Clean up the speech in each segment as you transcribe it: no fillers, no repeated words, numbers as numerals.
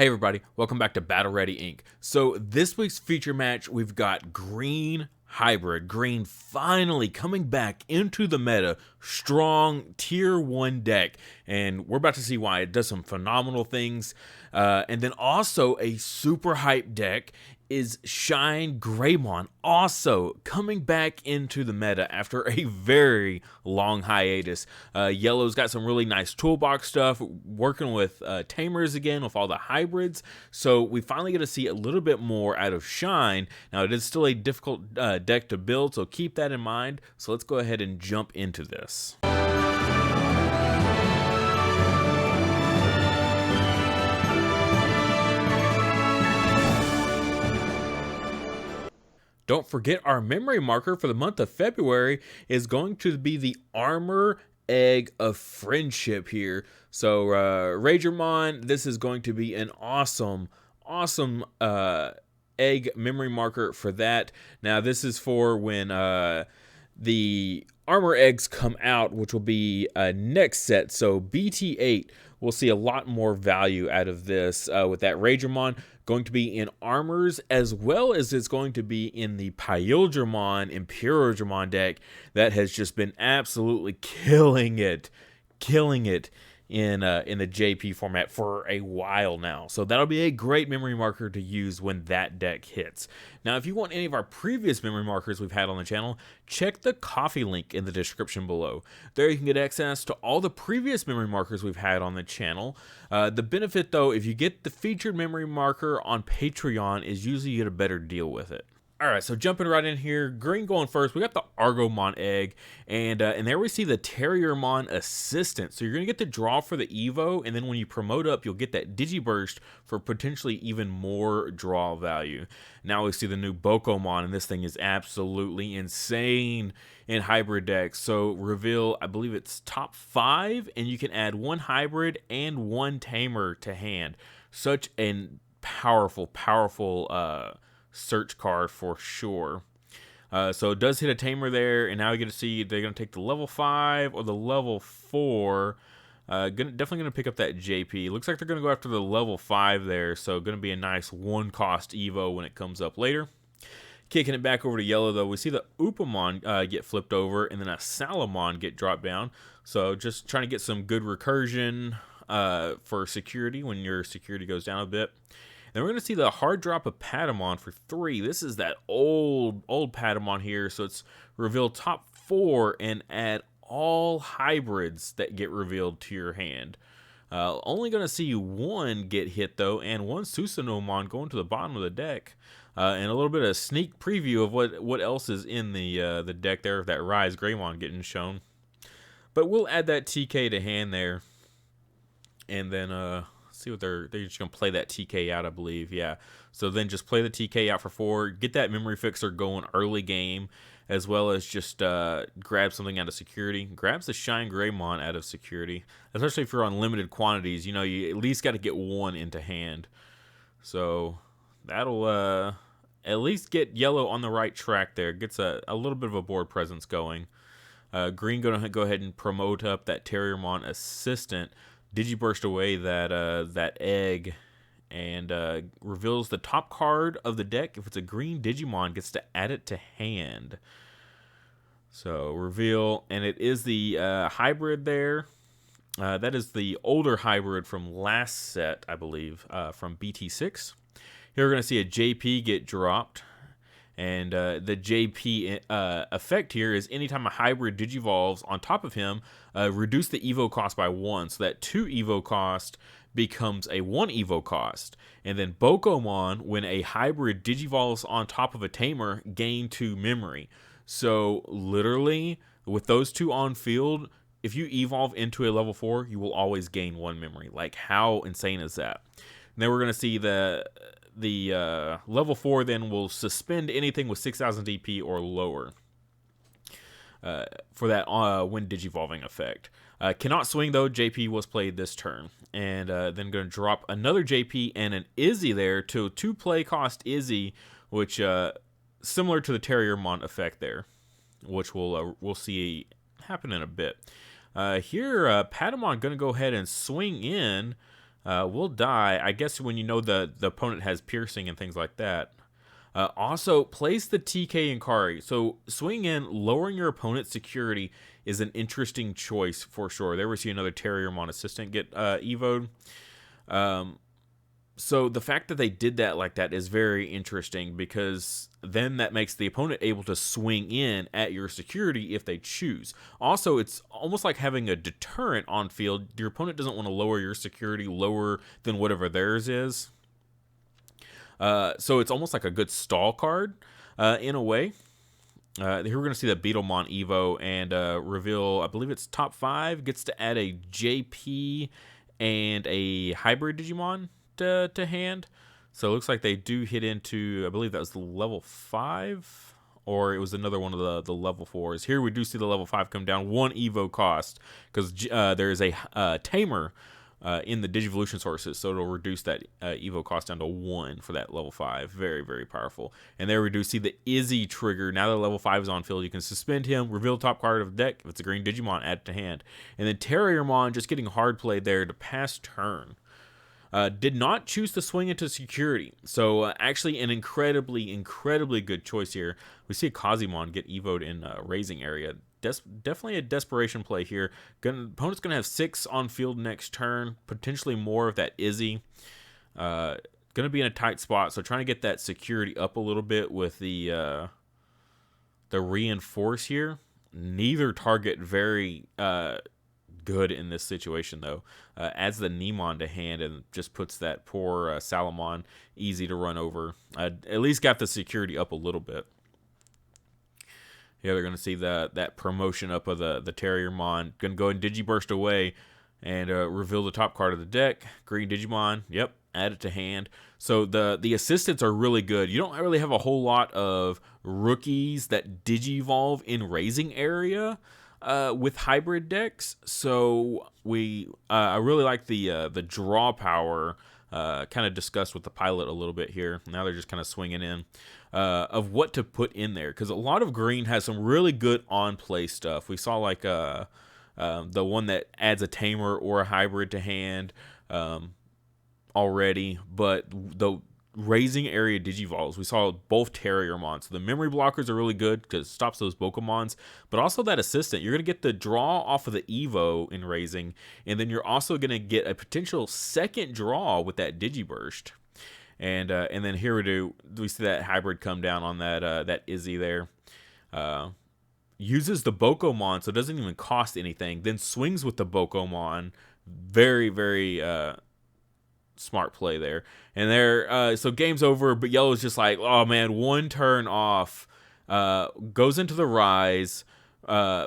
Hey everybody, welcome back to Battle Ready Inc. So this week's feature match, we've got Green Hybrid. Green finally coming back into the meta, strong tier 1 deck, and we're about to see why. It does some phenomenal things. And then also a super hype deck is ShineGreymon, also coming back into the meta after a very long hiatus. Yellow's got some really nice toolbox stuff, working with tamers again with all the hybrids, so we finally get to see a little bit more out of Shine. Now it is still a difficult deck to build, so keep that in mind. So let's go ahead and jump into this. Don't forget, our memory marker for the month of February is going to be the Armor Egg of Friendship here. So, Ragermon, this is going to be an awesome egg memory marker for that. Now, this is for when the armor eggs come out, which will be next set. So, BT8, we'll see a lot more value out of this with that Ragermon. Going to be in armors, as well as it's going to be in the Pyildramon and Purodramon deck that has just been absolutely killing it in the JP format for a while now. So that'll be a great memory marker to use when that deck hits. Now, if you want any of our previous memory markers we've had on the channel, check the coffee link in the description below. There you can get access to all the previous memory markers we've had on the channel. The benefit, though, if you get the featured memory marker on Patreon, is usually you get a better deal with it. Alright, so jumping right in here, Green going first. We got the Argomon egg, and there we see the Terriermon assistant. So you're going to get the draw for the Evo, and then when you promote up, you'll get that Digiburst for potentially even more draw value. Now we see the new Bokomon, and this thing is absolutely insane in hybrid decks. So reveal, I believe it's top 5, and you can add 1 hybrid and 1 tamer to hand. Such a powerful search card for sure. So it does hit a tamer there, and now you get to see they're going to take the level 5 or the level 4. Definitely going to pick up that JP. Looks like they're going to go after the level 5 there, so going to be a nice 1-cost Evo when it comes up later. Kicking it back over to yellow, though, we see the Upamon get flipped over, and then a Salamon get dropped down. So just trying to get some good recursion for security when your security goes down a bit. Then we're going to see the hard drop of Patamon for 3. This is that old Patamon here. So it's reveal top 4 and add all hybrids that get revealed to your hand. Only going to see 1 get hit, though, and 1 Susanomon going to the bottom of the deck. And a little bit of sneak preview of what else is in the deck there, with that Rise Greymon getting shown. But we'll add that TK to hand there. And then see what they're just gonna play that TK out, I believe. Yeah, so then just play the TK out for 4, get that memory fixer going early game, as well as just grab something out of security. Grabs the ShineGreymon out of security, especially if you're on limited quantities. You know, you at least got to get 1 into hand, so that'll at least get yellow on the right track there. Gets a little bit of a board presence going. Green gonna go ahead and promote up that Terriermon assistant. Digiburst away that egg, and reveals the top card of the deck. If it's a green Digimon, gets to add it to hand. So reveal, and it is the hybrid there. That is the older hybrid from last set, I believe, from BT7. Here we're going to see a JP get dropped. And the JP effect here is anytime a hybrid digivolves on top of him, reduce the Evo cost by 1. So that 2 Evo cost becomes a 1 Evo cost. And then Bokomon, when a hybrid digivolves on top of a tamer, gain 2 memory. So literally, with those 2 on field, if you evolve into a level 4, you will always gain 1 memory. Like, how insane is that? And then we're going to see the level 4 then will suspend anything with 6,000 DP or lower for that when digivolving effect. Cannot swing, though. JP was played this turn. And then going to drop another JP and an Izzy there to 2 play cost Izzy, which similar to the Terriermon effect there, which we'll see happen in a bit. Here, Patamon going to go ahead and swing in Will die, I guess, when you know the opponent has piercing and things like that. Also, place the TK in Kari. So, swing in, lowering your opponent's security is an interesting choice for sure. There we see another Terriermon assistant get evoed. So, the fact that they did that like that is very interesting because then that makes the opponent able to swing in at your security if they choose. Also, it's almost like having a deterrent on field. Your opponent doesn't want to lower your security lower than whatever theirs is. So it's almost like a good stall card in a way. Here we're going to see the Beetlemon Evo and reveal, I believe it's top 5, gets to add a JP and a hybrid Digimon to hand. So it looks like they do hit into, I believe that was the level 5, or it was another one of the level 4s. Here we do see the level 5 come down 1 Evo cost because there is a Tamer in the Digivolution sources, so it'll reduce that Evo cost down to 1 for that level 5. Very, very powerful. And there we do see the Izzy trigger. Now that level 5 is on field, you can suspend him, reveal top card of the deck. If it's a green Digimon, add it to hand. And then Terriermon just getting hard played there to pass turn. Did not choose to swing into security. So actually an incredibly, incredibly good choice here. We see a Kazimon get evoed in raising area. Definitely a desperation play here. Opponent's going to have 6 on field next turn. Potentially more of that Izzy. Going to be in a tight spot. So trying to get that security up a little bit with the reinforce here. Neither target very good in this situation though. Adds the Nemon to hand and just puts that poor Salamon easy to run over. At least got the security up a little bit. Yeah, they're going to see that promotion up of the Terriermon. Going to go and Digiburst away and reveal the top card of the deck. Green Digimon. Yep, add it to hand. So the assistants are really good. You don't really have a whole lot of rookies that Digivolve in raising area with hybrid decks. So I really like the draw power. Kind of discussed with the pilot a little bit here. Now they're just kind of swinging in of what to put in there, because a lot of green has some really good on play stuff. We saw like the one that adds a tamer or a hybrid to hand already, but the raising area Digivolves, we saw both Terriermon. So the memory blockers are really good because it stops those Bokomons, but also that assistant. You're going to get the draw off of the Evo in raising, and then you're also going to get a potential second draw with that Digiburst. And then here we see that hybrid come down on that Izzy there. Uses the Bokomon, so it doesn't even cost anything. Then swings with the Bokomon. Very, very smart play there. And there, so game's over, but Yellow's just like, oh man, 1 turn off. Goes into the Rise,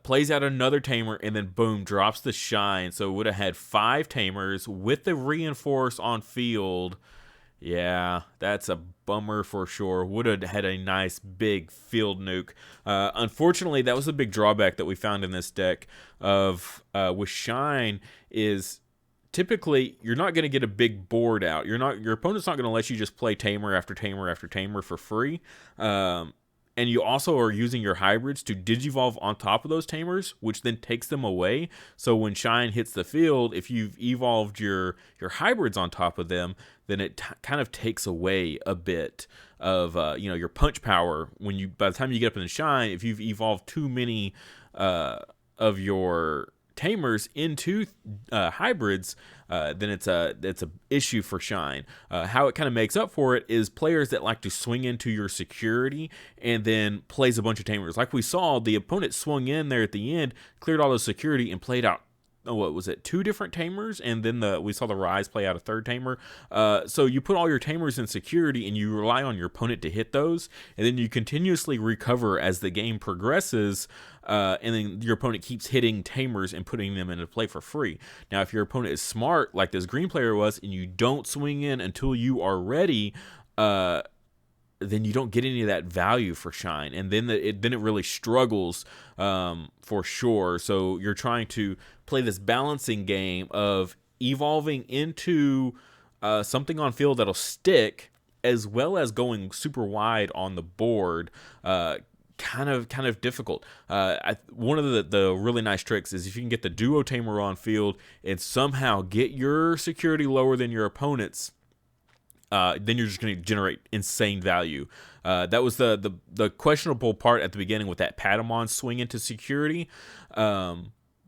plays out another Tamer, and then boom, drops the Shine. So would have had 5 Tamers with the Reinforce on field. Yeah, that's a bummer for sure. Would have had a nice big field nuke. Unfortunately, that was a big drawback that we found in this deck of with Shine is typically you're not going to get a big board out. Your opponent's not going to let you just play Tamer after Tamer after Tamer for free. And you also are using your hybrids to Digivolve on top of those Tamers, which then takes them away. So when Shine hits the field, if you've evolved your hybrids on top of them, then it kind of takes away a bit of your punch power. By the time you get up in the Shine, if you've evolved too many of your Tamers into hybrids, then it's a issue for Shine. How it kind of makes up for it is players that like to swing into your security and then plays a bunch of Tamers. Like we saw, the opponent swung in there at the end, cleared all the security, and played out, what was it, 2 different Tamers, and then we saw the Rise play out a 3rd Tamer. So you put all your Tamers in security and you rely on your opponent to hit those, and then you continuously recover as the game progresses, and then your opponent keeps hitting Tamers and putting them into play for free. Now, if your opponent is smart, like this green player was, and you don't swing in until you are ready, then you don't get any of that value for Shine, and then it really struggles for sure. So you're trying to play this balancing game of evolving into something on field that'll stick, as well as going super wide on the board, kind of difficult. One of the really nice tricks is if you can get the duo tamer on field and somehow get your security lower than your opponent's, then you're just going to generate insane value. That was the questionable part at the beginning with that Patamon swing into security,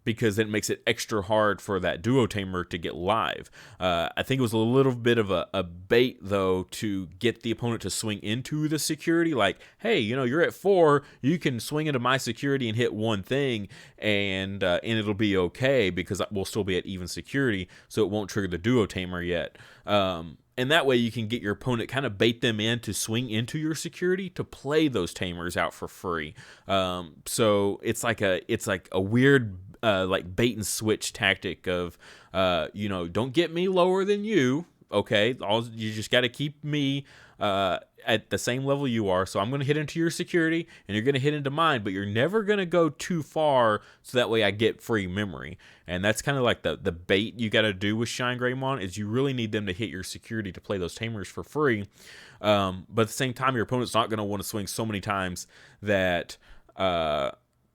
because it makes it extra hard for that duo tamer to get live. I think it was a little bit of a bait, though, to get the opponent to swing into the security. Like, hey, you're at 4, you can swing into my security and hit one thing, and it'll be okay because we'll still be at even security, so it won't trigger the duo tamer yet. And that way you can get your opponent, kind of bait them in to swing into your security to play those tamers out for free. So it's like a weird like bait and switch tactic of don't get me lower than you. Okay, you just got to keep me at the same level you are. So I'm going to hit into your security, and you're going to hit into mine, but you're never going to go too far, so that way I get free memory. And that's kind of like the bait you got to do with ShineGreymon, is you really need them to hit your security to play those tamers for free. But at the same time, your opponent's not going to want to swing so many times that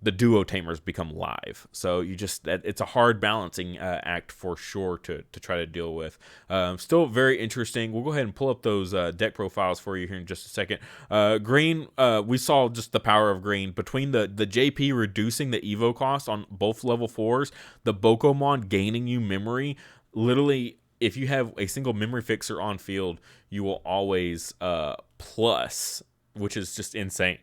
the duo tamers become live. So it's a hard balancing act for sure to try to deal with. Still very interesting. We'll go ahead and pull up those deck profiles for you here in just a second. Green, we saw just the power of green between the JP reducing the Evo cost on both level 4s, the Bokomon gaining you memory. Literally, if you have a single memory fixer on field, you will always plus, which is just insane.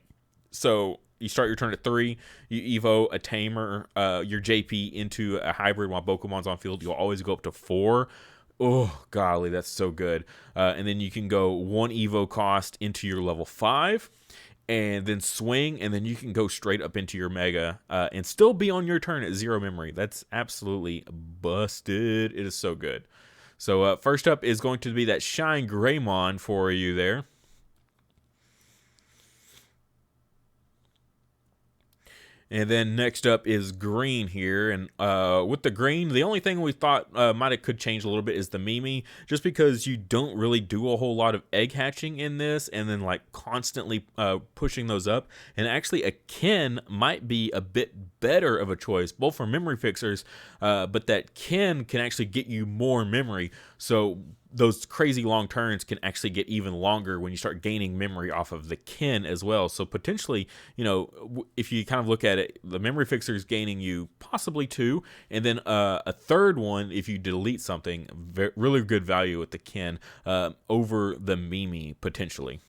So you start your turn at 3, you Evo a tamer, your JP into a hybrid while Bokomon's on field. You'll always go up to 4. Oh, golly, that's so good. And then you can go 1 Evo cost into your level 5, and then swing, and then you can go straight up into your Mega and still be on your turn at 0 memory. That's absolutely busted. It is so good. So first up is going to be that ShineGreymon for you there. And then next up is green here. And with the green, the only thing we thought could change a little bit is the Mimi, just because you don't really do a whole lot of egg hatching in this, and then like constantly pushing those up. And actually a Ken might be a bit better of a choice, both for memory fixers, but that Ken can actually get you more memory. So those crazy long turns can actually get even longer when you start gaining memory off of the Ken as well. So potentially, if you kind of look at it, the memory fixer is gaining you possibly 2, and then a third one if you delete something. Really good value with the Ken over the Mimi potentially.